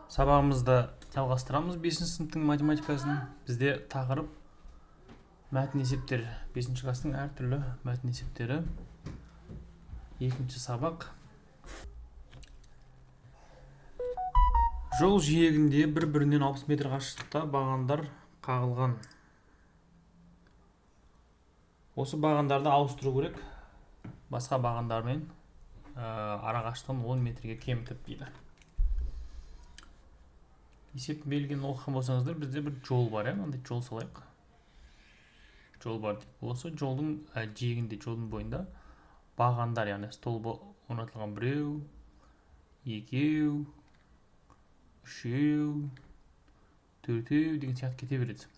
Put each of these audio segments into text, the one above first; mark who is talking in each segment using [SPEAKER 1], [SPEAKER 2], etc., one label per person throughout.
[SPEAKER 1] Сабағымызды жалғастырамыз 5 сыныптың математикасын. Бізде тақырып мәтін есептер. 5 класстың әртүрлі мәтін есептері. Екінші сабақ. Жол жиегінде бір-бірінен 60 метр қашықтықта бағандар қағылған. Осы бағандарды ауыстыру керек. Басқа бағандармен ара қашықтығын 10 метрге кемітіп дейді. Есеп берілген оқыған болсаңыздар, бізде бір жол бар, мынандай жол салайық. Жол бар деп. Осы жолдың жиегінде, жолдың бойында бағандар, яғни столбы орнатылған 1, 2, 3, 4 деген сияқты кете береді.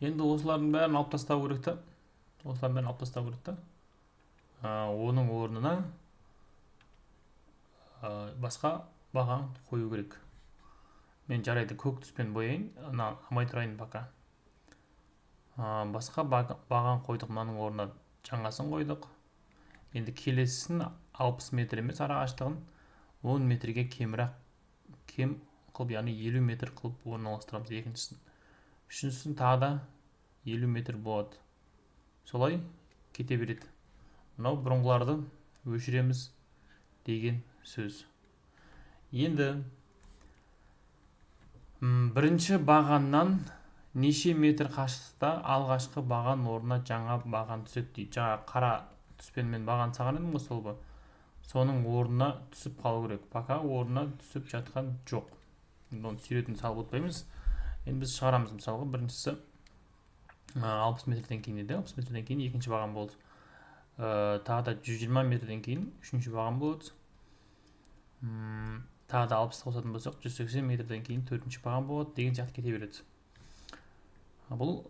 [SPEAKER 1] Енді осылардың бәрін алып тастау керек та. Оның орнына басқа баған қою керек. Мен жарайды көк түспен бояйын, алмай тұрайын бақа. Басқа баған қойдық, мынаның орнына жаңасын қойдық. Енді келесісін 60 метр емес, ара қашықтығын 10 метрге кем қылып, яғни 50 метр қылып орналастырамыз екіншісін. Үшіншісін тағы да 50 метр болады. Солай кете береді. Мынау бұрынғыларды өшіреміз деген сөз. Енді бірінші бағаннан неше метр қашықтықта алғашқы баған орнына жаңа баған түседі дейді. Жаңа қара түспенмен баған саған едім ғой столбы. Соның орнына түсіп қалу керек. Пока орнына түсіп жатқан жоқ. Оны суретін салып отпаймыз. Енді біз шығарамыз, мысалға біріншісі 60 метрден кейін еді. 60 метрден кейін екінші баған болды. Тағы да 120 метрден кейін үшінші баған болады. Тағы да 60 қосатын болсақ, 180 метрден кейін төртінші баған болады деген сияқты кете береді. Бұл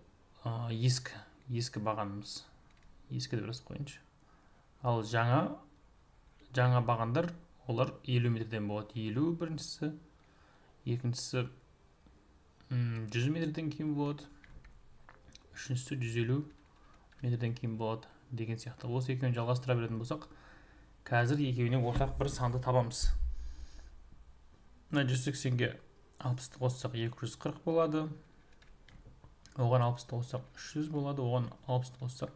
[SPEAKER 1] ескі бағанымыз. Ескі де біраз қойыншы. Ал жаңа бағандар, олар 50 метрден болады. 50 біріншісі, екіншісі 100 метрден кейін болады. Үшіншісі 150 метрден кейін болады деген сияқты. Осы екеуін жалғастыра беретін болсақ, қазір екеуіне ортақ бір санды табамыз. 180-ге 60-ты қоссақ 240 болады. Оған 60-ты қоссақ 300 болады. Оған 60-ты қоссақ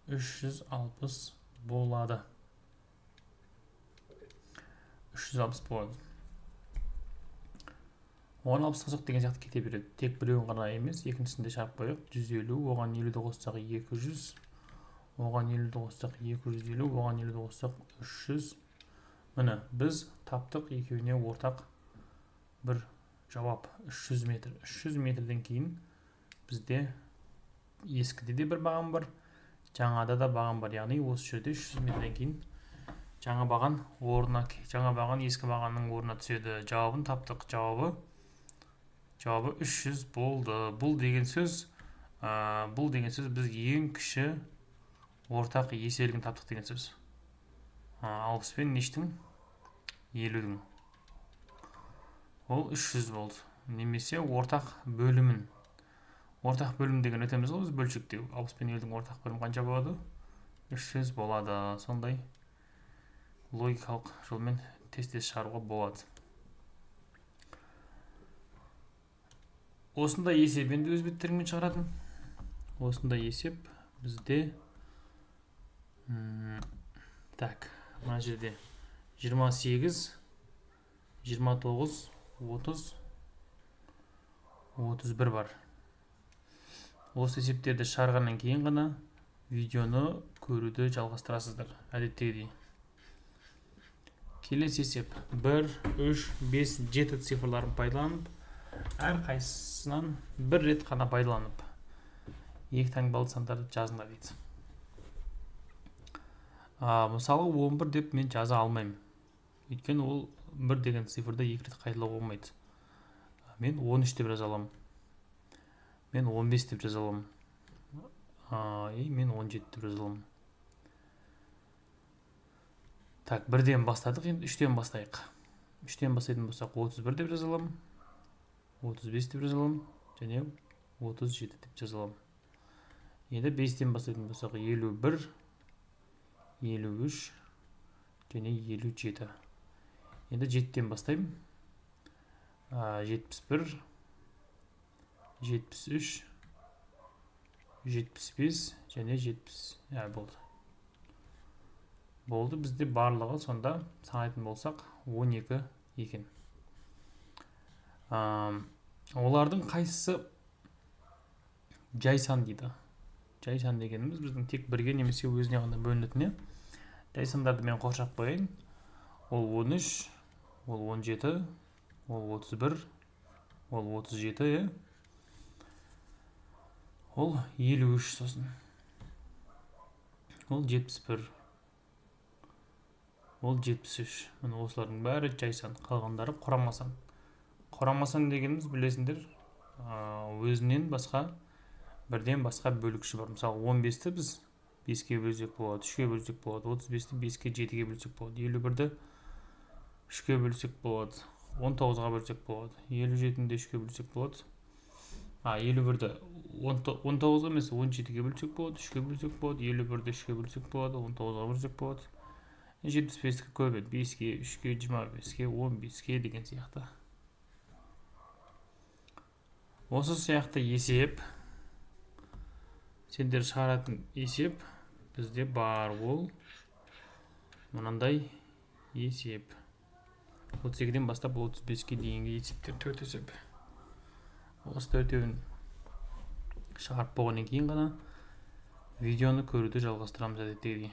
[SPEAKER 1] 360 болады. 360 болады. Оған 60 қоссақ деген сияқты кете береді. Тек біреуін ғана емес, екіншісінде шарп қояйық. 150, оған 50-ді қоссақ 200, оған 50-ді қоссақ 250, оған 50-ді қоссақ 300. Міне, біз таптық екеуіне ортақ бір жауап. 300 метр. 300 метрден кейін бізде ескіде де бір баған бар, жаңада да баған бар. Яғни осы жерде 300 метрден кейін жаңа баған ескі бағанның орнына түседі. Жауабын таптық. Жауабы 300 болды. Бұл деген сөз біз ең кіші ортақ еселігін таптық деген сөз. 60 пен нештің? 50-дің. Ол 300 болды. Немесе ортақ бөлімін. Ортақ бөлім деген өтеміз ғой, біз бөлшектеу. 60 пен 50-дің ортақ бөлімі қанша болады? 300 болады. Сондай логикалық жолмен тез шығаруға болады. Осындай есеп енді өз беттеріңмен шығаратын. Осындай есеп бізде мына жерде 28, 29, 30, 31 бар. Осы есептерді шығарғаннан кейін ғана видеоны көруді жалғастырасыздар, әдеттегідей. Келесі есеп 1, 3, 5, 7 цифрларын пайдаланып, әр қайсысынан бір рет қана пайдаланып, екі таңбалы сандарды жазыңдар дейді. Мысалы 11 деп мен жаза алмаймын. Өйткені ол 1 деген цифрды екі рет қайталауға болмайды. Мен 13 деп жаза аламын. Мен 15 деп жаза аламын. Мен 17 деп жаза аламын. Так, 1-ден бастадық, енді 3-ден бастайық. 3-ден бастайтын болсақ 31 деп жаза аламын. 35 деп жаза аламын. Және 37 деп жаза аламын. Енді 5-ден бастайтын болсақ 51, 53 және 57. Енді 7-тен бастаймын. 71, 73, 75 және 70. Болды. Болды, бізде барлығы сонда санайтын болсақ 12 екен. Олардың қайсысы жай сан дейді. Жай сан дегеніміз біздің тек бірге немесе өзіне ғана бөлінетіні. Жай сандарды мен қоршап қояйын. Ол 13, ол 17, ол 31, ол 37, ол 53 сосын. Ол 71, ол 73. Міне осылардың бәрі жай сан, қалғандары құрама сан. Құрама сан дегеніміз білесіңдер, өзінен басқа бірден басқа бөлікші бар. Мысалы 15-ті біз 5-ке бөлсек болады, 3-ке бөлсек болады, 35-ті 5-ке 7-ге бөлсек болады, 51-ді 3-ке бөлсек болады, 19-ға бөлсек болады, 57-ді 3-ке бөлсек болады. 51-ді 19-ға емес 17-ге бөлсек болады, 3-ке бөлсек болады, 51-ді 3-ке бөлсек болады, 19-ға бөлсек болады. 75-ті көп еді, 5-ке, 3-ке, 25-ке, 15-ке деген сияқты. Осы сияқты есеп, сендер шығаратын есеп бізде бар. Ол мынандай есеп. 32-ден бастап 35-ке дейінгі есептер 4 есеп. Осы 4-еуін шығарып болғаннан кейін ғана видеоны көруді жалғастырамыз әдеттегідей.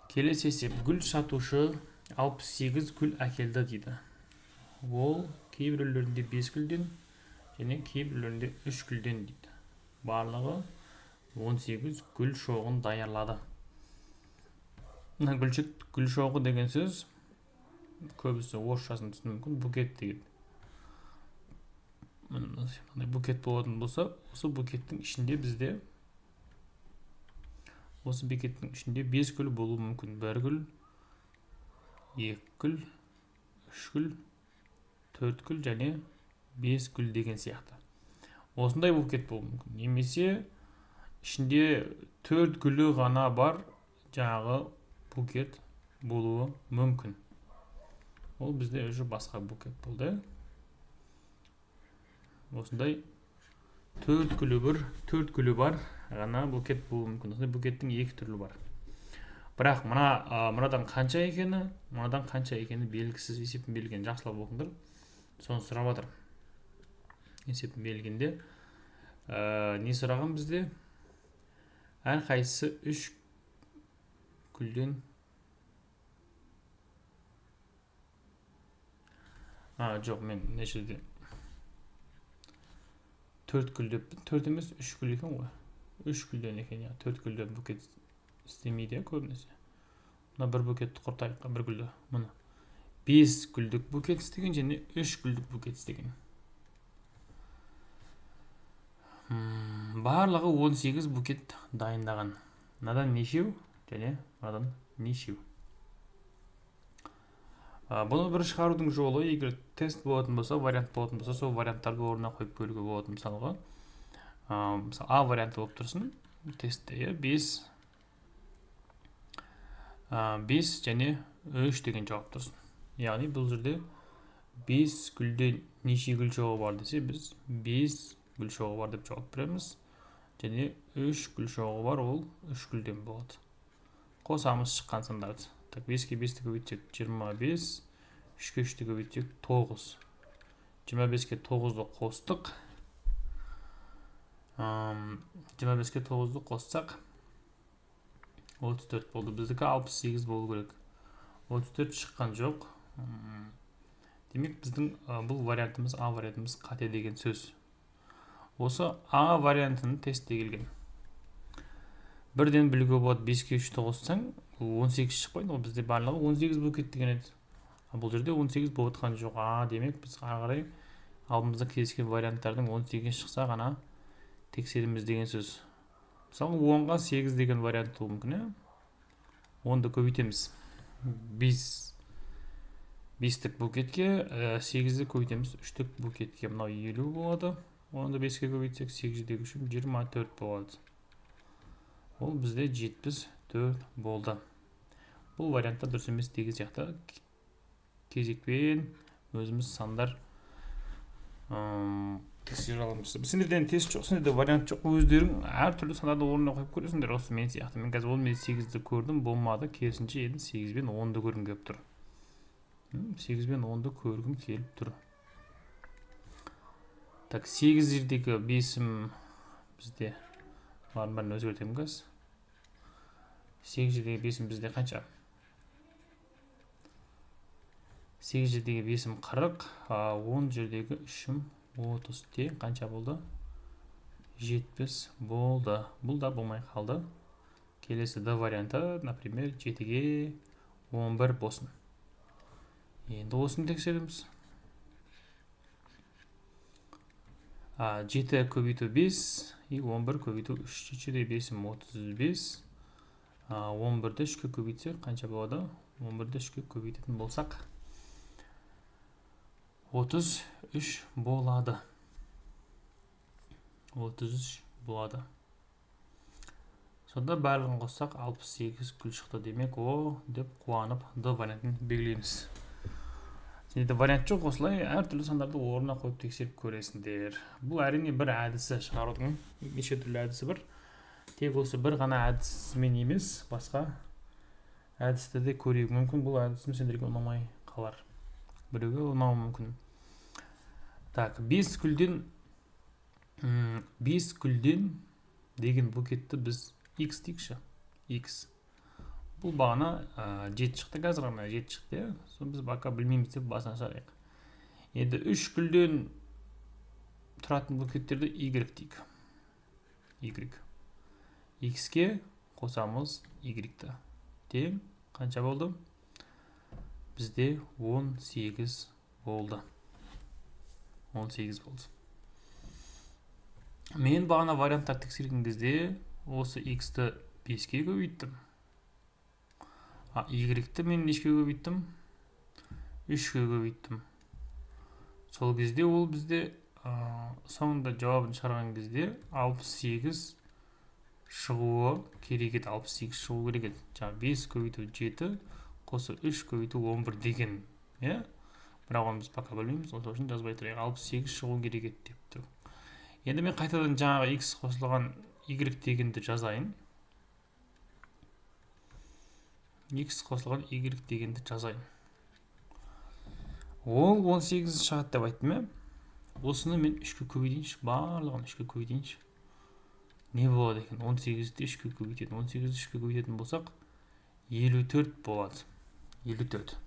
[SPEAKER 1] Келесі есеп. Гүл сатушы 68 гүл әкелді дейді. Ол кейбіреулерінде 5 гүлден және кейбіреулерінде 3 гүлден дейді. Барлығы 18 гүл шоғын даярлады. Гүл шоғы деген сөз көбісі орысшасын түсіну мүмкін, букет деген. Мынандай букет болатын болса, осы букеттің ішінде бізде 5 гүл болуы мүмкін. 1 гүл, 2 гүл, 3 гүл, 4 гүл және 5 гүл деген сияқты. Осындай букет болуы мүмкін. Немесе ішінде 4 гүлі ғана бар жаңағы букет болуы мүмкін. Ол бізде уже басқа букет болды. Осындай 4 гүлі бар ғана букет болуы мүмкін. Осындай букеттің 2 түрлі бар. Бірақ мынадан қанша екені белгісіз. Есепін белгіген жақсылап оқыңдар. Соны сұрап жатыр. Есепін белгінде не сұраған бізде? Әр қайсысы 3 гүлден жоқ, мен нешеде 4 гүлдеп, 4 емес 3 гүл екен ғой. 3 гүлден екен, 4 гүлден букет істемейді көбінесе. Мына бір букетті құртайық, бір гүлді. Мұны 5 гүлдік букет істеген және 3 гүлдік букет істеген. Барлығы 18 букет дайындаған. Мынадан нешеу және мынадан нешеу. Бұны бір шығарудың жолы, егер тест болатын болса, вариант болатын болса, сол варианттарды орнына қойып бөлуге болады. Мысалға, А варианты болып тұрсын, тестте 5 және 3 деген жауап тұрсын. Яғни бұл жерде 5 гүлден неше гүл шоғы бар десе, біз 5 гүл шоғы бар деп жауап береміз. Және 3 гүл шоғы бар, ол 3 гүлден болады. Қосамыз шыққан сандарды. 5-ке 5-ті көбейтсек 25, 3-ке 3-ті көбейтсек 9. 25-ке 9-ды қостық. 25-ке 9-ды қоссақ 34 болды. Біздікі 68 болу керек. 34 шыққан жоқ. Демек, біздің бұл вариантымыз, А вариантымыз қате деген сөз. Осы А вариантының тестте келген. Бірден білуге болады, 5-ке 3-ті қоссаң, 18 шықпайды. Бізде барлығы 18 букет деген еді. Бұл жерде 18 болып отқан жоқ. Демек, біз қарай алдымызда кездескен варианттардың 18 шықса ғана тексереміз деген сөз. Мысалы, 10-ға 8 деген вариант болуы мүмкін. 10-ды көбейтеміз. 5-тік букетке, 8-ді көбейтеміз 3-тік букетке. Мынау 50 болады. 10-ды 5-ке көбейтсек, 8-дегі үшін 24 болады. Ол бізде 74 болды. бұл вариантта дұрыс емес деген сияқты кезекпен өзіміз сандар тексере аламыз. Сендерден тест жоқ, сендерде вариант жоқ, өздерің әртүрлі сандарды орнына қойып көресіңдер. Осы мен сияқты. Мен қазір 10 мен 8-ді көрдім, болмады. Керісінше енді 8 бен 10-ды көргім келіп тұр. 8 бен 10-ды көргім келіп тұр. Так, 8 жердегі бесім бізде барын өзгертемін қазір. 8 жердегі бесім бізде қанша? 8 жердегі бесім 40, 10 жердегі 3-ім 30 тең қанша болды? 70 болды. Бұл да болмай қалды. Келесі D варианты, например, 7-ге 11 болсын. Енді осыны тексереміз. 7 көбейту 5 и 11 көбейту 3. 7-де 5-ім 35. 11-ді 3-ке көбейтсек қанша болады? 11-ді 3-ке көбейтетін болсақ 33 болады. 33 болады. Сонда барлығын қоссақ 68 күл шықты демек, о деп қуанып D вариантын белгілейміз. Сенде вариант жоқ, осылай әртүрлі сандарды орнына қойып тексеріп көресіңдер. Бұл әрине бір әдісі шығарудың, неше түрлі әдісі бар. Тек осы бір ғана әдісімен емес, басқа әдісті де көруге мүмкін. Бұл әдісім сендерге ұнамай қалар. Біреуге ұнауы мүмкін. Так, 5 күлден деген букетті біз X дейікші. X. Бұл бағана 7 шықты, қазір ғана 7 шықты. Соны біз бақа білмейміз деп басына шығарайық. Енді 3 күлден тұратын букеттерді Y дейік. Y. X-ке қосамыз Y-ті. Тең қанша болды? Бізде 18 болды. 18 болды. Мен бағана варианттар тексерген кезде осы X-ті 5-ке көбейттім. Y-ті мен нешке көбейттім? 3-ке көбейттім. Сол кезде ол бізде соңында жауабын шығарған кезде 68 шығуы керек еді. 68 шығуы керек еді. Жаңа 5 көбейту 7, қосы 3 көбейту 11 деген. Бірақ оны біз пока білмейміз, ол үшін жазбай тұрайық. 68 шығу керек еді деп тұр. Енді мен қайтадан жаңағы X қосылған Y дегенді жазайын. X қосылған Y дегенді жазайын. Ол 18 шығады деп айттым. Осыны мен 3-ке көбейтейінші, барлығын 3-ке көбейтейінші. Не болады екен? 18-ді 3-ке көбейтетін. 18-ді 3-ке көбейтетін болсақ 54 болады. 54.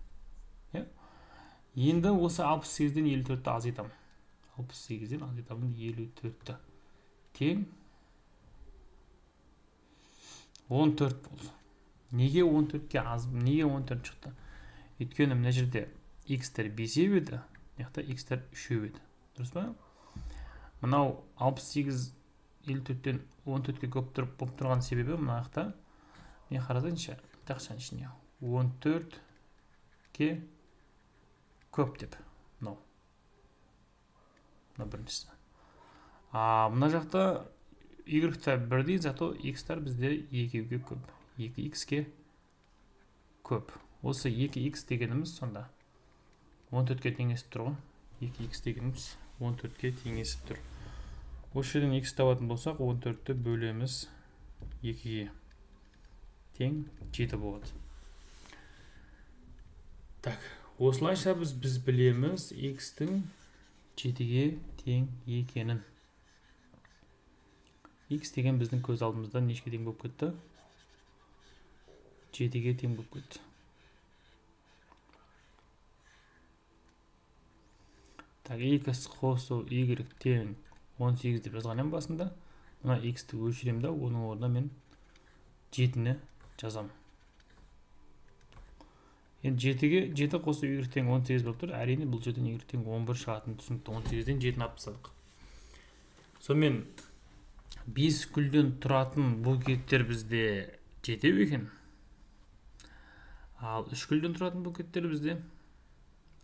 [SPEAKER 1] Енді осы 68-ден 54-ті азайтамын. 68-ден азайтамын 54-ті. Тең 14 болды. Неге 14-ке аз? Неге 14 шықты? Өйткені мына жерде X-тер 5-еп еді, яқта X-тер 3-еп еді. Дұрыс па? Мынау 68 54-тен 14-ке көп тұрған себебі мына жақта мен қарасаңшы, тақшаның ішіне 14-ке көп деп. Мына біріншісі. Мына жақта Y-тер бірдей, зато X-тер бізде 2-ге көп. 2X-ке көп. Осы 2X дегеніміз сонда 14-ке теңесіп тұр ғой. 2X дегеніміз 14-ке теңесіп тұр. Осы жерден X табатын болсақ, 14-ті бөлеміз 2-ге. Тең 7 болады. Так, осылайша біз білеміз X-тің 7-ге тең екенін. X деген біздің көз алдымызда нешке тең болып кетті? 7-ге тең болып кетті. Так, X қосу Y тең 18 деп жазғаннан басында, мына X-ті өшірем да, оның орнына мен 7-ні жазам. Енді 7 қосу Y тең 18 болып тұр. Әрине бұл жерден Y тең 11 шығатын түсінікті. 18-ден 7-ні алып тастадық. Сонымен 5 күлден тұратын букеттер бізде 7 екен. Ал 3 күлден тұратын букеттер бізде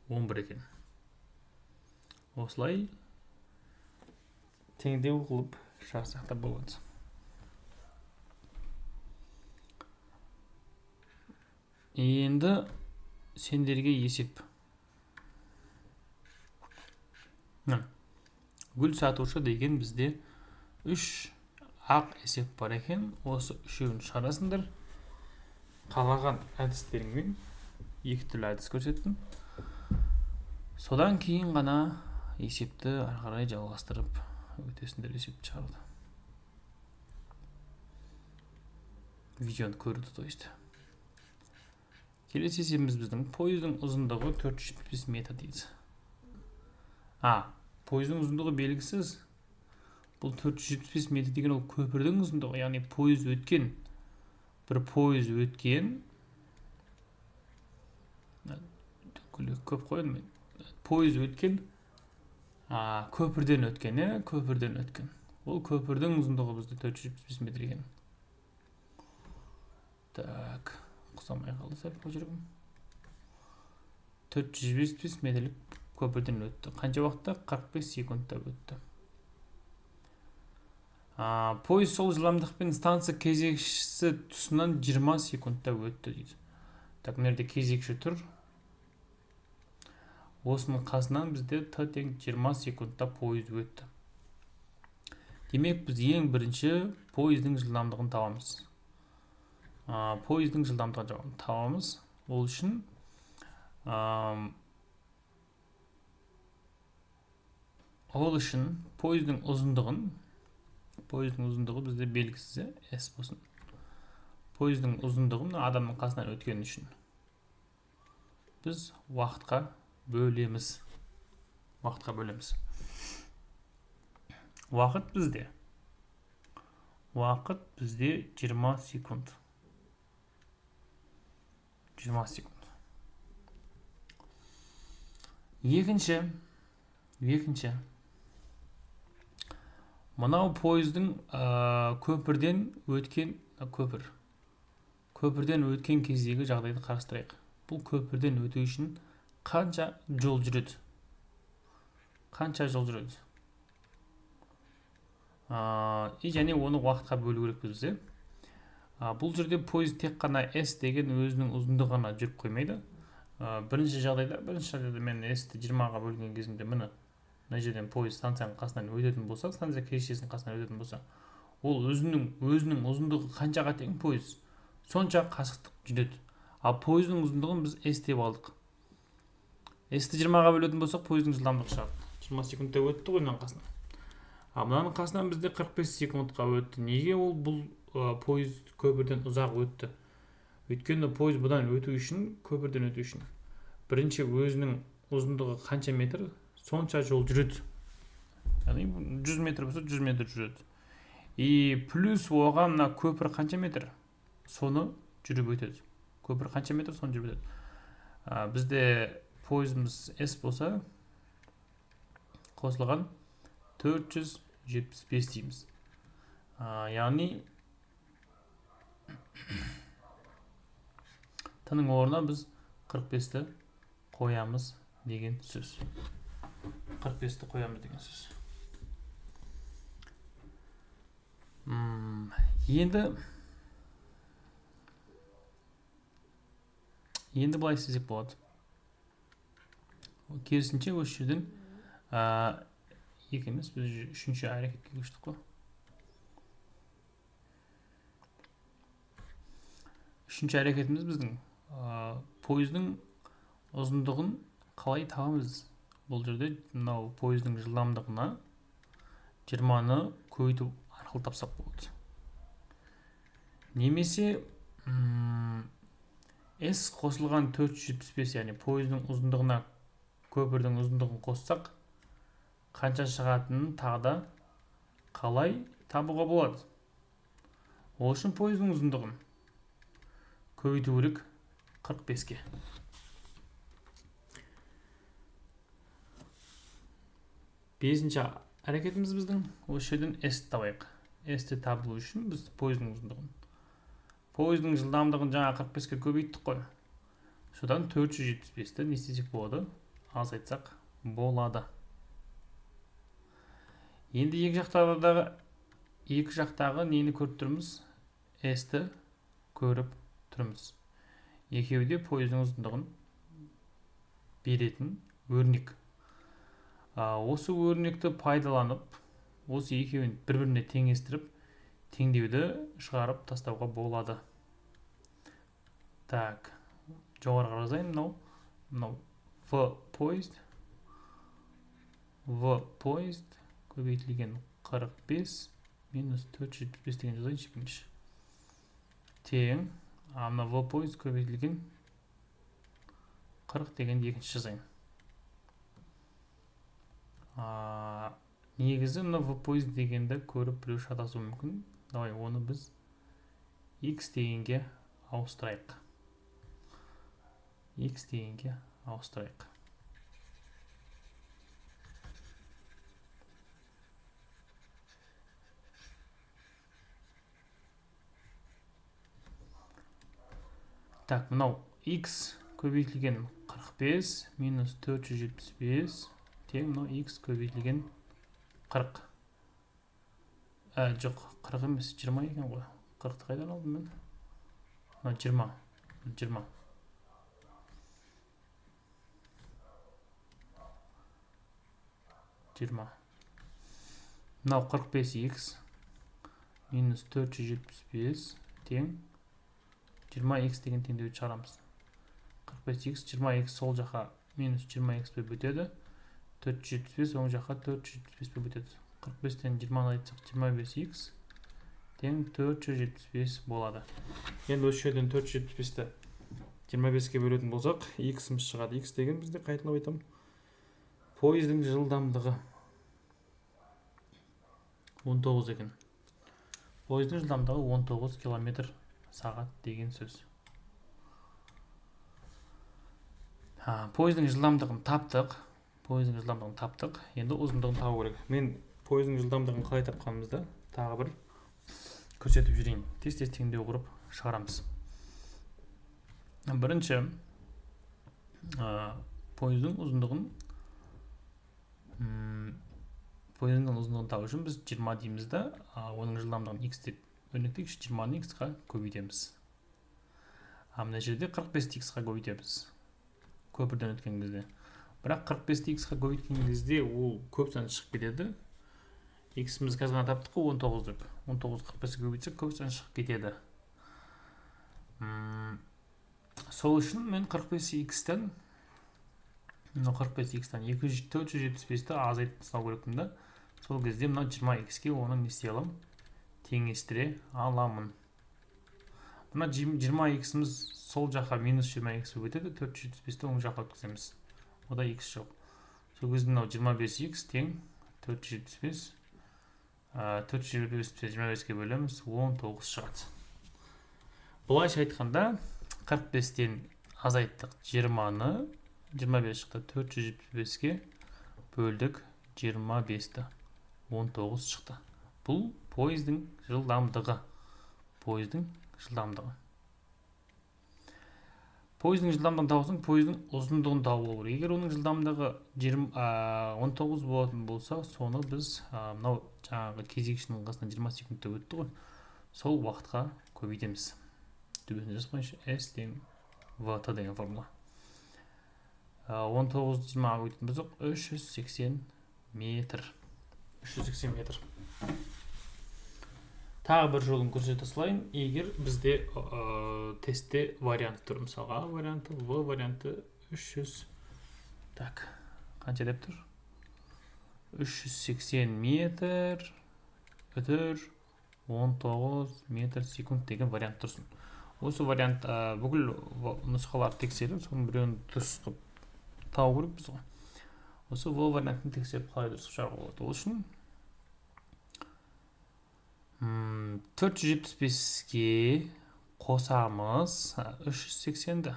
[SPEAKER 1] 11 екен. Осылай теңдеу қылып шарсақта болады. Енді сендерге есеп. Гүл сатушы деген бізде 3 ақ есеп бар екен. Осы үшеуін шығарасыңдар. Қалаған әдістеріңмен 2 түрлі әдіс көрсеттім. Содан кейін ғана есепті ары қарай жалғастырып өтесіңдер, есепті шығарды. Видеоны көруді, то есть. Келесі есебіміз біздің пойыздың ұзындығы 475 метр дейді. Пойыздың ұзындығы белгісіз. Бұл 475 метр деген ол көпірдің ұзындығы, яғни пойыз өткен. Бір пойыз өткен. Көп қойын мен. Пойыз өткен. Көпірден өткен, көпірден өткен. Ол көпірдің ұзындығы бізде 475 метр екен. Так, құсамай қалды сәл көшіргім. 475 метрлік көпірден өтті. Қанша уақытта? 45 секундта өтті. Пойыз сол жылдамдықпен станция кезекшісі тұсынан 20 секундта өтті дейді. Так, мына кезекші тұр. Осының қасынан бізде тең 20 секундта пойыз өтті. Демек, біз ең бірінші пойыздың жылдамдығын табамыз. Пойыздың жылдамдығын табамыз. Ол үшін пойыздың ұзындығы бізде белгісіз, S болсын. Пойыздың ұзындығын адамның қасынан өткен үшін біз уақытқа бөлеміз. Уақыт бізде 20 секунд. 20 секунд. Екінші. Мынау пойыздың көпірден өткен кездегі жағдайды қарастырайық. Бұл көпірден өту үшін қанша жол жүреді? Және оны уақытқа бөлу керек бізде. Бұл жерде пойыз тек қана S деген өзінің ұзындығы ғана жүріп қоймайды. Бірінші жағдайда мен S-ті 20-ға бөлген кезімде мына жерден пойыз станцияның қасынан өтетін болса, станция кешесінің қасынан өтетін болса, ол өзінің ұзындығы қаншаға тең пойыз? Сонша қашықтық жүреді. Пойыздың ұзындығын біз S деп алдық. S-ті 20-ға бөлетін болсақ, пойыздың жылдамдығы шығады. 20 секундта өтті ғой мынаның қасынан. Мынаның қасынан бізде 45 секундқа өтті. Неге ол бұл пойыз көпірден ұзақ өтті? Өйткені пойыз бұдан өту үшін, көпірден өту үшін, бірінші өзінің ұзындығы қанша метр, сонша жол жүреді. Яғни 100 метр болса 100 метр жүреді. Плюс оған көпір қанша метр? Соны жүріп өтеді. Көпір қанша метр? Соны жүріп өтеді. Бізде пойызымыз S болса, қосылған 475 дейміз. Яғни тының орнына біз 45-ті қоямыз деген сөз. 45-ті қоямыз деген сөз. Енді былай істесек болады. Керісінше осы жерден екеміз, біз үшінші әрекетке көштік қой. Үшінші әрекетіміз біздің пойыздың ұзындығын қалай табамыз? Бұл жерде пойыздың жылдамдығына 20-ны көбейту арқылы тапсақ болады. Немесе S қосылған 475, яғни пойыздың ұзындығына көпірдің ұзындығын қоссақ, қанша шығатынын тағы да қалай табуға болады? Ол үшін пойыздың ұзындығын көбейту керек 45-ке. Бесінші әрекетіміз біздің осы жерден S-ті табайық. S-ті табу үшін біз пойыздың ұзындығын. Пойыздың жылдамдығын жаңа 45-ке көбейттік қой. Содан 475-ті не істесек болады? Азайтсақ болады. Енді екі жақтағы нені көріп тұрмыз? S-ті көріп тұрмыз. екеуі де пойыздың ұзындығын беретін өрнек. Осы өрнекті пайдаланып, осы екеуін бір-біріне теңестіріп, теңдеуді шығарып тастауға болады. Так, жоғарыға жазайын. Мынау в поезд көбейтілген 45 минус 475 деген жазайыншы бірінші. Тең, мына в поезд көбейтілген 40 дегенді екінші жазайын. Негізі мына в поезд дегенді көріп біреу шатасуы мүмкін. Давай оны біз x дегенге ауыстырайық. X дегенге ауыстырайық. Так, мынау x көбейтілген 45 минус 475 тең мынау x көбейтілген 40. Жоқ, 40 емес, 20 екен ғой. 40-ты қайдан алдым мен? 20. Мынау 45x минус 475 тең 20x деген теңдеуді шығарамыз. 45x, 20x сол жаққа минус 20x бе бөтеді. 475 оң жаққа 475 бе бөтеді. 45-тен 20-ны айтсақ 25x тең 475 болады. Енді осы жерден 475-ті 25-ке бөлетін болсақ, x-іміз шығады. X деген бізде қайталап айтамын. Пойыздың жылдамдығы 19 екен. Пойыздың жылдамдығы 19 км сағат деген сөз. Пойыздың жылдамдығын таптық. Енді ұзындығын табу керек. Мен пойыздың жылдамдығын қалай тапқанымызды тағы бір көрсетіп жүрейін. Тез-тез теңдеу құрып шығарамыз. Бірінші, пойыздың ұзындығын табу үшін біз 20 дейміз да, оның жылдамдығын x деп өрнектейікші, 20-ны x-қа көбейтеміз. Мына жерде 45-ті x-қа көбейтеміз. Көпірден өткен кезде. Бірақ 45-ті x-қа көбейткен кезде ол көп сан шығып кетеді. X-іміз қазір таптық қой 19 деп. 19 45-ті көбейтсек көп сан шығып кетеді. Сол үшін мен 45x-тен 475-ті азайтып тастау керекпін да. Сол кезде мына 20x-ке оның не істей аламын? Теңестіре аламын. Мына 20x-іміз сол жаққа минус 20x өтеді, 475-ті оң жаққа өткіземіз. Ода x жоқ. Сол кезде мынау 25x тең 475. 475-ті 25-ке бөлеміз, 19 шығады. Бұлайша айтқанда 45-тен азайттық 20-ны, 25 шықты, 475-ке бөлдік 25-ті, 19 шықты. Бұл пойыздың жылдамдығы. Пойыздың жылдамдығын табысың, пойыздың ұзындығын табу керек. Егер оның жылдамдығы 19 болатын болса, соны біз мынау жаңағы кезекшінің қасынан 20 секундта өтті ғой. Сол уақытқа көбейтеміз. Төбесіне жазып қойыңызшы. S тең VT деген формула. 19 20-ға көбейтетін болсақ 380 метр. 380 метр. Тағы бір жолын көрсете салайын. Егер бізде тестте вариант тұр. Мысалға варианты, В варианты 300. Так, қанша деп тұр? 380 метр өтір 19 метр секунд деген вариант тұрсын. Осы вариант бүкіл нұсқаларды тексеріп, соның біреуін дұрыс қылып табу керек біз ғой. Осы В вариантын тексеріп қалай дұрыс шығаруға болады. Ол үшін 475-ке қосамыз 380-ді.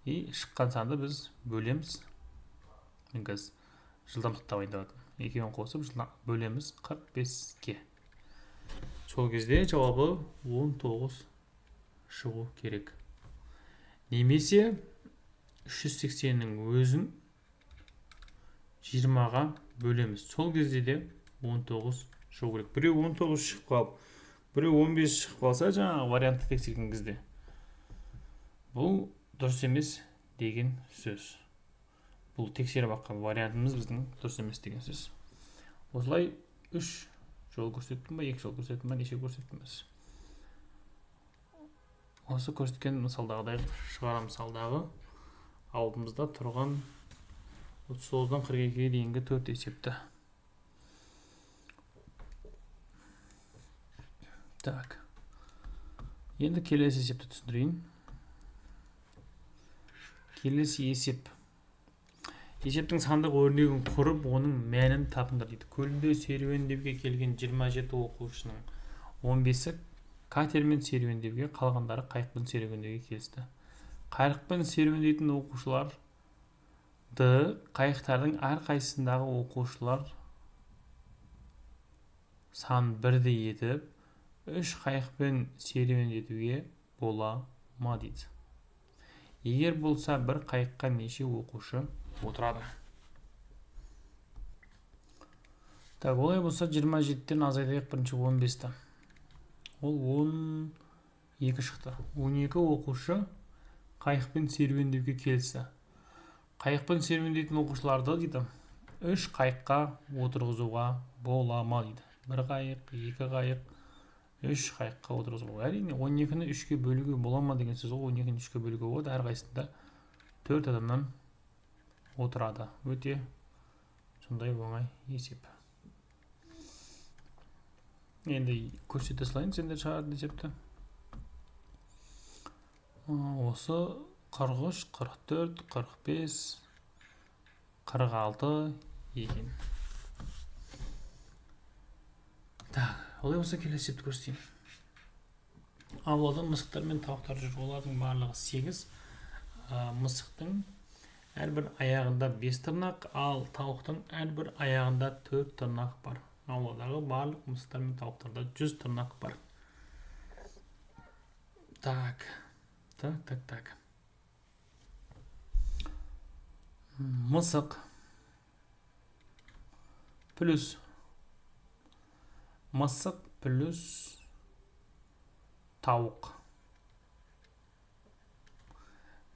[SPEAKER 1] И шыққан санды біз бөлеміз. Мен қазір жылдамдықты табайындаватырмын. Екеуін қосып бөлеміз 45-ке. Сол кезде жауабы 19 шығу керек. Немесе 380-нің өзін 20-ға бөлеміз. Сол кезде де 19 шығу керек. Біреу 19 шығып қалып, біреу 15 шығып қалса, жаңағы вариантты тексерген кезде Бұл дұрыс емес деген сөз. Бұл тексеріп баққан вариантымыз біздің дұрыс емес деген сөз. Осылай 3 жол көрсеттім ба, 2 жол көрсеттім ба, неше көрсеттіміз. Осы көрсеткен мысалдағыдай шығара мысалдағы алдымызда тұрған 39-дан 42-ге дейінгі 4 есепті. Так. Енді келесі есепті түсіндірейін. Келесі есеп. Есептің сандық өрнегін құрып, оның мәнін табыңдар дейді. Көлінде серуендеуге келген 27 оқушының 15-і катермен серуендеуге, қалғандары қайықпен серуендеуге келісті. Қайықпен серуендейтін оқушыларды қайықтардың әрқайсысындағы оқушылар сан бірдей етіп, 3 қайықпен серуендетуге бола ма дейді. Егер болса, бір қайыққа неше оқушы отырады? Так, олай болса 27-тен азайтайық бірінші 15-ті. Ол 12 шықты. 12 оқушы қайықпен серуендеуге келісті. Қайықпен серуендейтін оқушыларды дейді 3 қайыққа отырғызуға бола ма дейді. 1 қайық, 2 қайық, 3 қайыққа отырғызуға. Әрине 12-ні 3-ке бөлуге бола ма деген сөз. 12-ні 3-ке бөлуге болады. Әрқайсысында 4 адамнан отырады. Өте сондай оңай есеп. Енді көрсете салайын, сендер шығарды есепті. Осы 43, 44, 45, 46 екен. Так, олай болса келесі есепті көрсетейін. Аулада мысықтар мен тауықтар жүр. Олардың барлығы 8. Мысықтың әрбір аяғында 5 тырнақ, ал тауықтың әрбір аяғында 4 тырнақ бар. Ауладағы барлық мысықтар мен тауықтарда 100 тырнақ бар. Так. Мысық плюс тауық.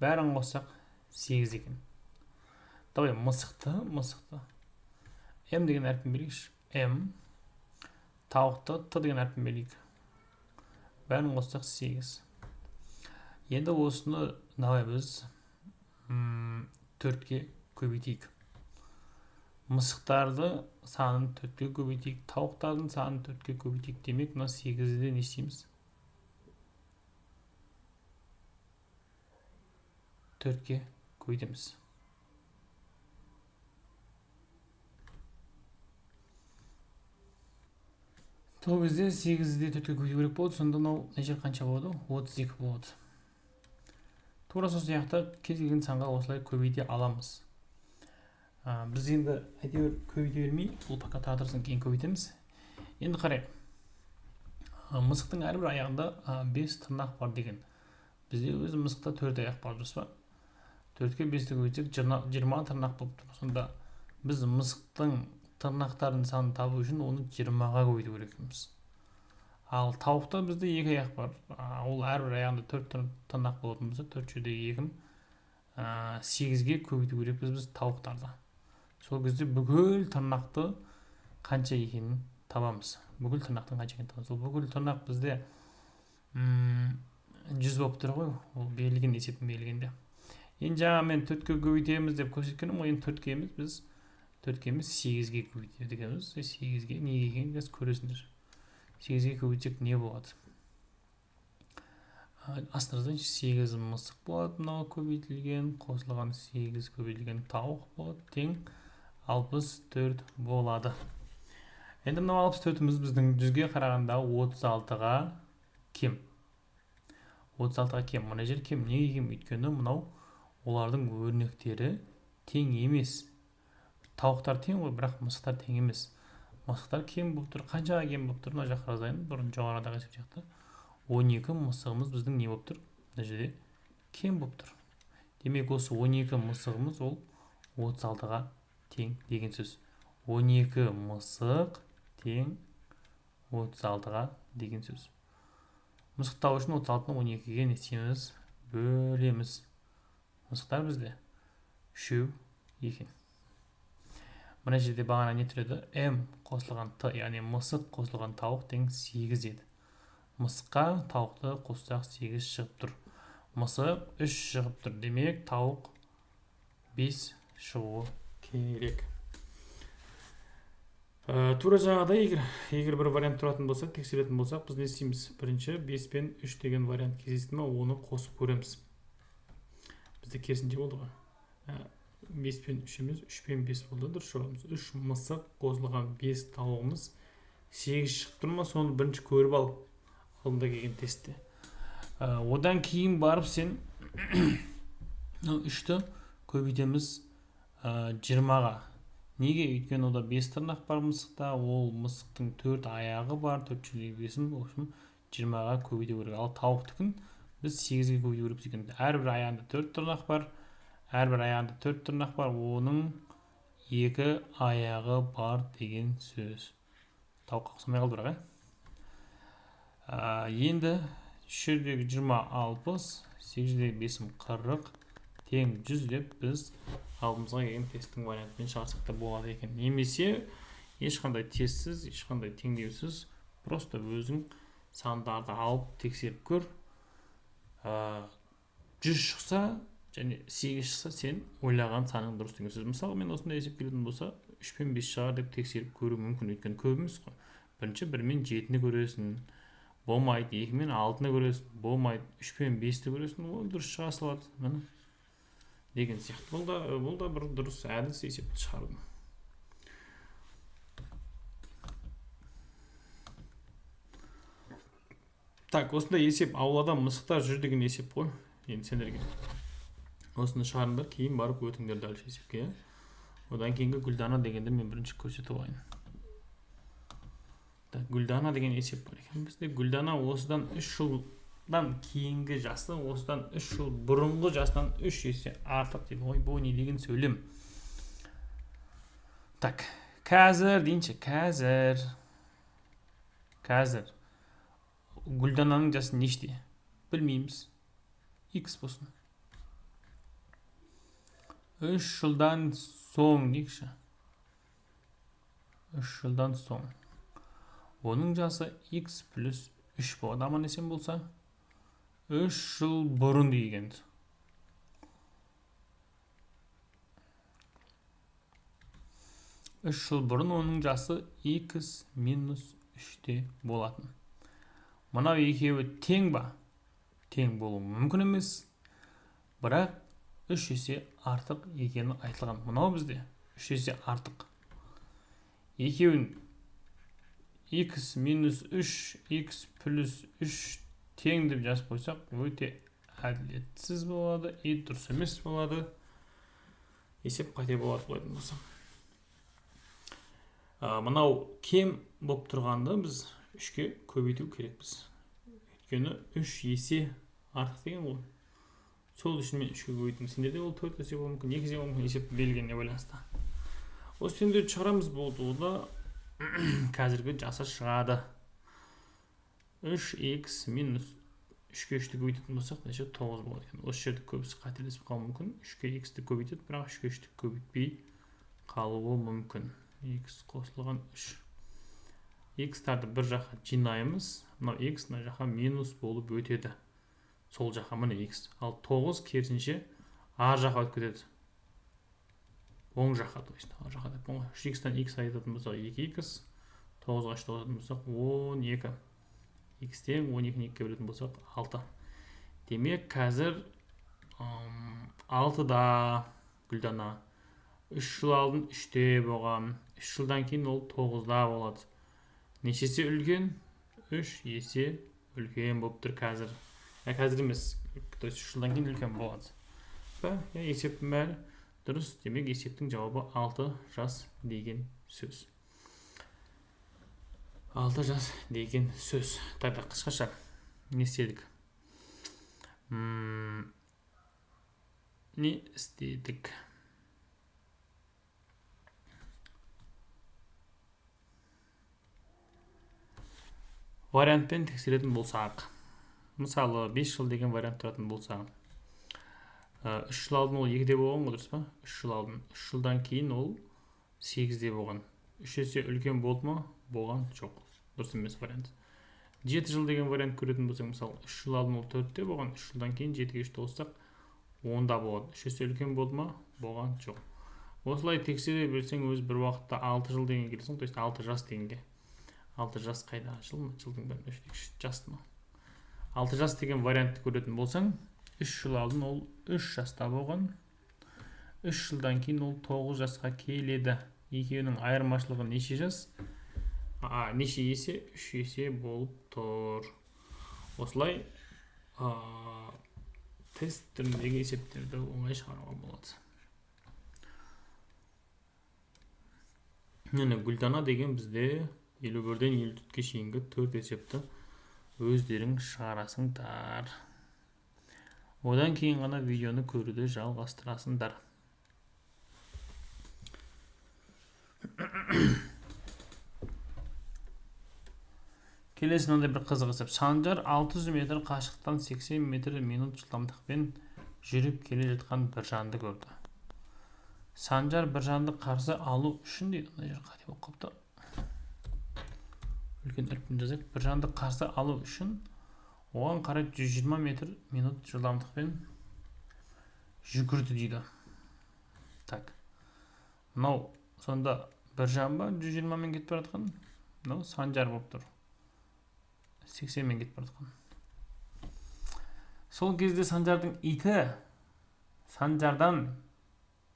[SPEAKER 1] Бәрін қоссақ 8 екен. Давай мысықты. М деген әрпін берейікші. М. Тауықты Т деген әрпін берейік. Бәрін қоссақ 8. Енді осыны давай біз 4-ке көбейтейік. Мысықтарды санын 4-ке көбейтейік. Тауықтардың санын 4-ке көбейтейік. Демек, мына 8-де не істейміз? 4-ке көбейтеміз. Сол кезде 8-де 4-ке көбейту керек болады. Сонда мынау қанша болады? 32 болады. Тура сол сияқты кез келген санға осылай көбейте аламыз. Біз енді әйтеуір көбейте бермей, бұл пока тағдырсын кейін көбейтеміз. Енді қарайық. Мысықтың әрбір аяғында 5 тырнақ бар деген. Бізде өзі мысықта 4 аяқ бар, дұрыс па? 4-ке 5-ті көбейтсек 20 тырнақ болып тұр. Сонда біз мысықтың тырнақтарын санын табу үшін оны 20-ға көбейту керекпіз. Ал тауықта бізде 2 аяқ бар. Ол әрбір аяғында 4 тырнақ болатын болса, 4 жердегі 2-ні 8-ге көбейту керекпіз біз тауықтарды. Сол кезде бүкіл тырнақты қанша екенін табамыз. Бүкіл тырнақтың қанша екенін табамыз. Ол бүкіл тырнақ бізде 100 болып тұр ғой. Ол берілген есептің берілгенде. Енді жаңа мен 4-ке көбейтеміз деп көрсеткенім, енді 4-ке емес, біз 4-ке емес 8-ге көбейтеді екенбіз. 8-ге неге екенін қазір көресіңдер. 8-ге көбейтсек не болады? Астырыздан 8 мысық болады, мынау көбейтілген, қосылған 8 көбейтілген тауық болады, тең 64 болады. Енді мынау 64-іміз біздің 100-ге қарағанда 36-ға кем. 36-ға кем. Мына жер кем. Неге кем? Өйткені мынау олардың өрнектері тең емес. Тауықтар тең ғой, бірақ мысықтар тең емес. Мысықтар кем болып тұр. Қаншаға кем болып тұр? Мына жаққа жазайын. Бұрын жоғарыдағы есеп жақты. 12 мысығымыз біздің не болып тұр? Мына жерде кем болып тұр. Демек, осы 12 мысығымыз ол 36-ға тең деген сөз. 12 мысық тең 36-ға деген сөз. Мысық табу үшін 36-ны 12-ге не істейміз? бөлеміз. Мысықтар бізде 3 екен. Мына жерде бағана не тұреді? М қосылған Т, яғни мысық қосылған тауық тең 8 еді. Мысыққа тауықты қоссақ 8 шығып тұр. Мысық 3 шығып тұр. Демек, тауық 5 шығуы керек. Тура жағада егер бір вариант тұратын болса, тексеретін болсақ, біз не істейміз? Бірінші 5 пен 3 деген вариант кездесті ме, оны қосып көреміз. Бізде керісінше болды ғой. 5 пен 3 емес, 3 пен 5 болды. Дұрыс жауабымыз. 3 мысық қосылған 5 тауығымыз 8 шығып тұр ма, соны бірінші көріп ал. Алдында келген тестте. Одан кейін барып сен 3-ті көбейтеміз 20-ға. Неге? Өйткені ода 5 тырнақ бар мысықта, ол мысықтың 4 аяғы бар, 4 жүлегесін, 20-ға көбейте керек. Ал тауықтыкін біз 8-ге көбейте керек екен. Әрбір аяғында 4 тырнақ бар. Әрбір аяғында 4 тырнақ бар, оның 2 аяғы бар деген сөз. Тауыққа ұқсамай қалды бірақ, енді 3-дегі 20 60, 8-дегі 5 40 тең 100 деп біз алдымызға келген тесттің вариантымен шығарсақ та болады екен. Немесе ешқандай тестсіз, ешқандай теңдеусіз, просто өзің сандарды алып тексеріп көр. 100 шықса және 8 шықса, сен ойлаған саның дұрыс деген сөз. Мысалы, мен осындай есеп келетін болса, 3 пен 5 шығар деп тексеріп көру мүмкін. Өйткені көп емес қой. Бірінші 1 мен 7-ні көресің, болмайды. 2 мен 6-ны көресің, болмайды. 3 пен 5-ті көресің, ол дұрыс шыға салады. Міне деген сияқты. Бұл да бір дұрыс әдіс есепті шығардым. Так, осындай есеп аулада мысықтар жүр деген есеп қой. Енді сендерге осыны шығарыңдар, кейін барып өтіңдер дальше есепке. Одан кейінгі Гүлдана дегенді мен бірінші көрсетіп алайын. Так, Гүлдана деген есеп бар екен. Бізде Гүлдана осыдан 3 жылдан кейінгі жасы, осыдан 3 жыл бұрынғы жастан 3 есе артық дейді. Ой, бұл не деген сөйлем. Так, қазір дейінші, қазір Гүлдананың жасы неште? Білмейміз. X болсын. 3 жылдан соң дейікші. 3 жылдан соң. Оның жасы X плюс 3 болады. Аман есен болса, 3 жыл бұрын деген. 3 жыл бұрын оның жасы X минус 3-те болатын. Мынау екеуі тең ба? Тең болуы мүмкін емес. Бірақ 3 есе артық екені айтылған. Мынау бізде 3 есе артық. Екеуін X минус 3, X плюс 3 тең деп жазып қойсақ, өте әділетсіз болады, дұрыс емес болады. Есеп қате болады болатын болса. Мынау кем болып тұрғанда біз 3-ке көбейту керекпіз. Өйткені 3 есе артық деген ғой. Сол үшін мен 3-ке көбейттім. Сендерде ол 4 есе болуы мүмкін, 2 есе болуы мүмкін, есеп белгілене байланысты. Осы сендерді шығарамыз болды. Ода қазіргі жасы шығады. 3x минус 3-ке 3-ті көбейтетін болсақ, 9 болады екен. Осы жерді көбісі қателесіп қалуы мүмкін. 3-ке x-ті көбейтеді, бірақ 3-ке 3-ті көбейтпей қалуы мүмкін. X қосылған 3. X-тарды бір жаққа жинаймыз. Мынау x мына жаққа минус болып өтеді. Сол жаққа міне x. Ал 9 керісінше ар жаққа өтіп кетеді. Оң жаққа, то есть, ар жаққа деп. 3x-тан x айтатын болсақ 2x, 9-ға 3 тоғызатын болсақ 12. X-тен 12-ні 2-ге бөлетін болсақ 6. Демек, қазір 6-да Гүлдана. 3 жыл алдын 3-те болған. 3 жылдан кейін ол 9-да болады. Нешесі үлкен? 3 есе үлкен болып тұр қазір. Қазір емес, то есть 3 жылдан кейін үлкен болады. Есептің бәрі дұрыс. Демек, есептің жауабы 6 жас деген сөз. 6 жас деген сөз. Тайда қысқаша не істедік? Не істедік? Вариантпен тексеретін болсақ. мысалы 5 жыл деген вариант тұратын болса, 3 жыл алдын ол 2-де болған ғой, дұрыс па? 3 жыл алдын. 3 жылдан кейін ол 8-де болған. 3 есе үлкен болды ма? Болған жоқ. Дұрыс емес вариант. 7 жыл деген вариант көретін болсаң, мысалы 3 жыл алдын ол 4-те болған, 3 жылдан кейін 7-ге 3 қоссақ 10-да болады. 3 есе үлкен болды ма? Болған жоқ. Осылай тексере берсең, өз бір уақытта 6 жыл деген келесің, то есть 6 жас дегенге. 6 жас қайда? Жыл ма? Жылдың бәрін өшірейікші. Жас ма? 6 жас деген вариантты көретін болсаң, 3 жыл алдын ол 3 жаста болған. 3 жылдан кейін ол 9 жасқа келеді. Екеуінің айырмашылығы неше жас? Неше есе? 3 есе болып тұр. Осылай тест түріндегі есептерді оңай шығаруға болады. Гүлдана деген бізде 51-ден 54-ге шейінгі 4 есепті өздерің шығарасыңдар. Одан кейін ғана видеоны көруді жалғастырасыңдар. Келесі мынандай бір қызық есеп. Санжар 600 метр қашықтан 80 метр минут жылдамдықпен жүріп келе жатқан бір жанды көрді. Санжар бір жанды қарсы алу үшін дейді. Мына жер қате болып қалыпты. Үлкен әріппен жазайық. Бір жанды қарсы алу үшін оған қарай 120 метр минут жылдамдықпен жүгірді дейді. Так. Мынау сонда бір жан ба 120 мен кетіп бара жатқан? Мынау санжар болып тұр. 80 мен кетіп бара жатқан. Сол кезде санжардың иті санжардан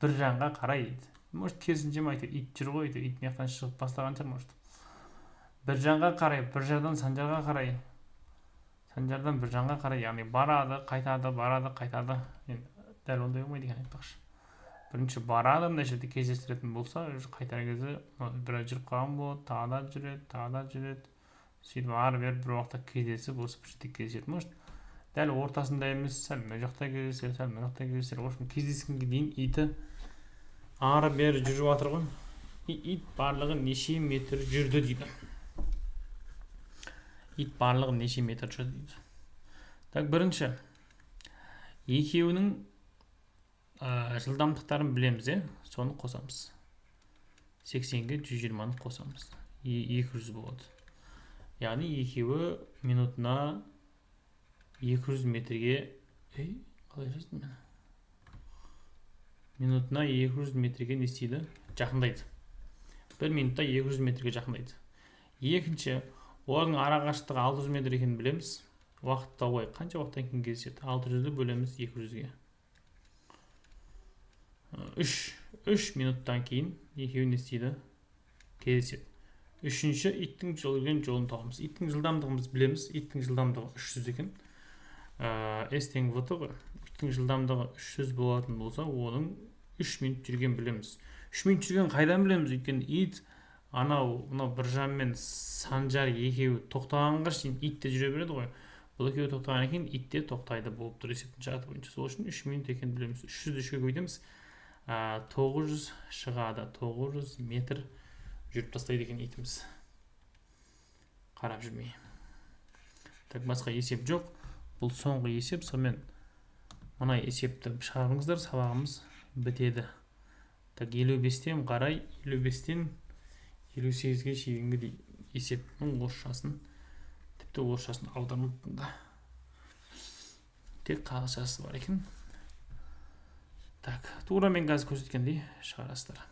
[SPEAKER 1] бір жанға қарай дейді. Может, керісінше ме айтады, ит жүр ғой дейді. Ит мияқтан шығып бастаған шығар, может. Бір жанға қарай, бір жардан санжарға қарай. Санжардан бір жанға қарай, яғни барады, қайтады, барады, қайтады. Енді дәл ондай болмайды екен айтпақшы. Бірінші барады, мына жерде кездестіретін болса, қайтар кезде біраз жүріп қалған болады, тағы да жүреді. Сөйтіп ары бері бір уақытта кездесіп, осы бір жерде кездеседі. Может, дәл ортасында емес, сәл мына жақта кездесер, сәл мына жақта кездесер. В общем, кездескенге дейін иті ары бері жүріп жатыр ғой. Ит барлығы неше метр жүрді дейді. Ит барлығы неше метр жүрді дейді. Так, бірінші, екеуінің жылдамдықтарын білеміз, соны қосамыз. 80-ге 120-ны қосамыз. 200 болады. Яғни екеуі минутына 200 метрге, қалай жаздым мен? Минутына 200 метрге не істейді? Жақындайды. Бір минутта 200 метрге жақындайды. Екінші, олардың ара қашықтығы 600 метр екенін білеміз. Уақытта ой, қанша уақыттан кейін кездеседі? 600-ді бөлеміз 200-ге. 3 минуттан кейін екеуі не істейді? Кездеседі. Үшінші, иттің жүрген жолын табамыз. Иттің жылдамдығымыз білеміз. Иттің жылдамдығы 300 екен. S тең V ғой. Иттің жылдамдығы 300 болатын болса, оның 3 минут жүрген білеміз. 3 минут жүрген қайдан білеміз? Өйткені ит анау бір жанмен санжар екеуі тоқтағанға шейін ит те жүре береді ғой. Бұл екеуі тоқтағаннан кейін ит те тоқтайды болып тұр есептің шарты бойынша. Сол үшін 3 минут екенін білеміз. 300-ді 3-ге көбейтеміз. 900 шығады. 900 метр жүріп тастайды екен итіміз. Қарап жүрмей. Так, басқа есеп жоқ. Бұл соңғы есеп. Сонымен мына есепті шығарыңыздар, сабағымыз бітеді. Так, 55-тен қарай 55-тен 58-ге шейінгі есептің орысшасын, тіпті орысшасын аударылыпты да. Тек қазақшасы бар екен. Так, тура мен қазір көрсеткендей шығарасыздар.